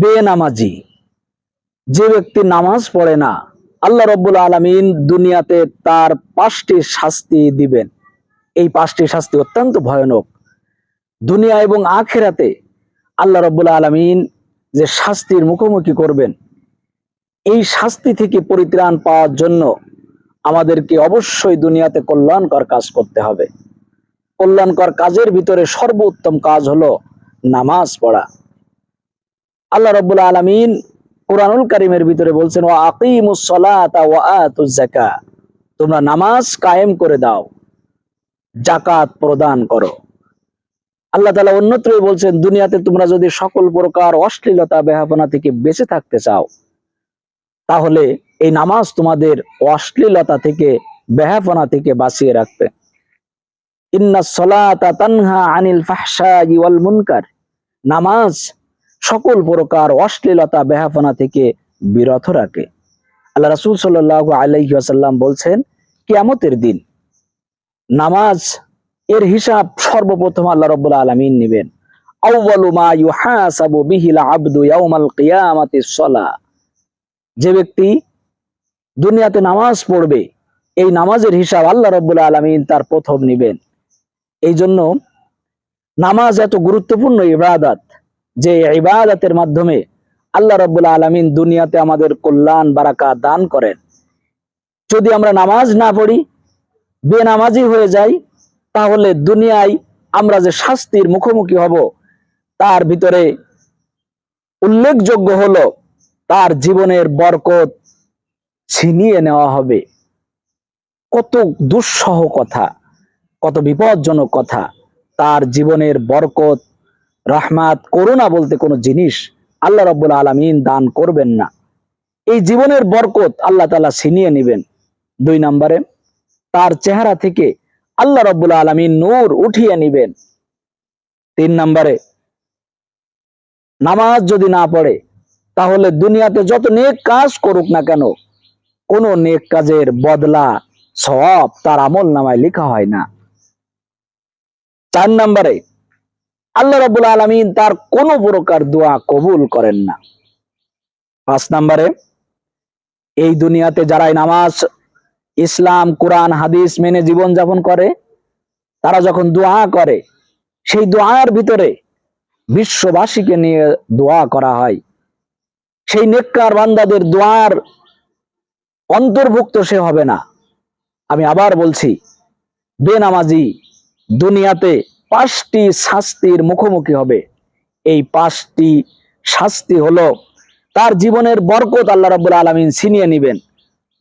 বেনামাজি যে ব্যক্তি নামাজ পড়ে না, আল্লাহ রাব্বুল আলামিন দুনিয়াতে তার 5টি শাস্তি দিবেন। এই 5টি শাস্তি অত্যন্ত ভয়ানক। দুনিয়া এবং আখিরাতে আল্লাহ রাব্বুল আলামিন যে শাস্তির মুখোমুখি করবেন, এই শাস্তি থেকে পরিত্রাণ পাওয়ার জন্য আমাদেরকে অবশ্যই দুনিয়াতে কল্যাণকর কাজ করতে হবে। কল্যাণকর কাজের ভিতরে সর্বোত্তম কাজ হলো নামাজ পড়া। আল্লাহ রাব্বুল আলামিন কুরআনুল কারীমের ভিতরে বলছেন, ওয়া আকিমুস সালাতা ওয়া আতুজ যাকাত, তোমরা নামাজ কায়েম করে দাও, যাকাত প্রদান করো। আল্লাহ তাআলা অন্যত্রই বলছেন, দুনিয়াতে তোমরা যদি সকল প্রকার অশ্লীলতা বেহাপনা থেকে বেঁচে থাকতে চাও, তাহলে এই নামাজ তোমাদের অশ্লীলতা থেকে বেহাপনা থেকে বাঁচিয়ে রাখবে। ইন্নাস সালাতা তানহা আনিল ফাহশাই ওয়াল মুনকার, নামাজ সকল প্রকার অশ্লীলতা বেহাপনা থেকে বিরত রাখে। আল্লাহ রাসূল সাল্লাল্লাহু আলাইহি ওয়াসাল্লাম বলছেন, কিয়ামতের দিন নামাজ এর হিসাব সর্বপ্রথম আল্লাহ রাব্বুল আলামিন নেবেন। আউয়ালু মা ইউহাসাবু বিহিল আবদু ইয়াউমাল কিয়ামাতিস সালাহ, যে ব্যক্তি দুনিয়াতে নামাজ পড়বে, এই নামাজের হিসাব আল্লাহ রাব্বুল আলামিন তার প্রথম নেবেন। এই জন্য নামাজ এত গুরুত্বপূর্ণ ইবাদত, যে ইবাদতের মাধ্যমে আল্লাহ রাব্বুল আলামিন দুনিয়াতে আমাদের কল্যাণ বারাকাত দান করেন। যদি আমরা নামাজ না পড়ি, বেনামাজি হয়ে যাই, তাহলে দুনিয়ায় আমরা যে শাস্তির মুখোমুখি হব, তার ভিতরে উল্লেখযোগ্য হলো তার জীবনের বরকত ছিনিয়ে নেওয়া হবে। কত দুঃসহ কথা, কত বিপজ্জনক কথা। তার জীবনের বরকত, রহমত, করুণা বলতে কোনো জিনিস আল্লাহ রাব্বুল আলামিন দান করবেন না। এই জীবনের বরকত আল্লাহ তাআলা ছিনিয়ে নেবেন। 2 নম্বরে, তার চেহারা থেকে আল্লাহ রাব্বুল আলামিন নূর উঠিয়ে নেবেন। 3 নম্বরে, নামাজ যদি না পড়ে, তাহলে দুনিয়াতে যত নেক কাজ করুক না কেন, কোন নেক কাজের বদলা সওয়াব তার আমল নামায় লেখা হয় না। 4 নম্বরে, আল্লাহ রাব্বুল আলামিন তার কোন প্রকার দোয়া কবুল করেন না। 5 নম্বরে, এই দুনিয়াতে যারা নামাজ, ইসলাম, কোরআন, হাদিস মেনে জীবন যাপন করে, তারা যখন দোয়া করে, সেই দোয়ার ভিতরে বিশ্ববাসীকে নিয়ে দোয়া করা হয়। সেই নেককার বান্দাদের দোয়ার অন্তর্ভুক্ত সে হবে না। আমি আবার বলছি, বেনামাজি দুনিয়াতে 5টি শাস্তির মুখোমুখি হবে। এই 5টি শাস্তি হলো, তার জীবনের বরকত আল্লাহ রাব্বুল আলামিন ছিনিয়ে নেবেন।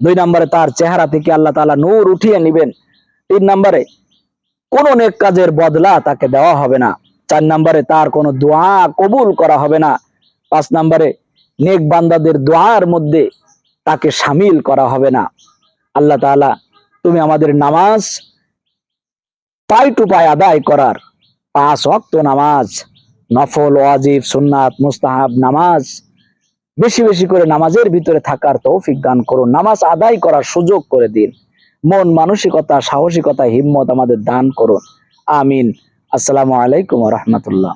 2 নম্বরে, তার চেহারা থেকে আল্লাহ তাআলা নূর উঠিয়ে নেবেন। 3 নম্বরে, কোন নেক কাজের বদলা তাকে দেওয়া হবে না। 4 নম্বরে, তার কোনো দোয়া কবুল করা হবে না। 5 নম্বরে, নেক বান্দাদের দোয়ার মধ্যে তাকে শামিল করা হবে না। আল্লাহ তাআলা, তুমি আমাদের নামাজ পাই টু পাই আদায় করার, 5 ওয়াক্ত নামাজ, নফল, ওয়াজিব, সুন্নাত, মুস্তাহাব নামাজ, বেশি বেশি করে নামাজের ভিতরে থাকার তৌফিক দান করুন। নামাজ আদায় করার সুযোগ করে দিন। মন মানসিকতা, সাহসিকতা, হিম্মত আমাদের দান করুন। আমিন। আসসালামু আলাইকুম ওয়া রাহমাতুল্লাহ।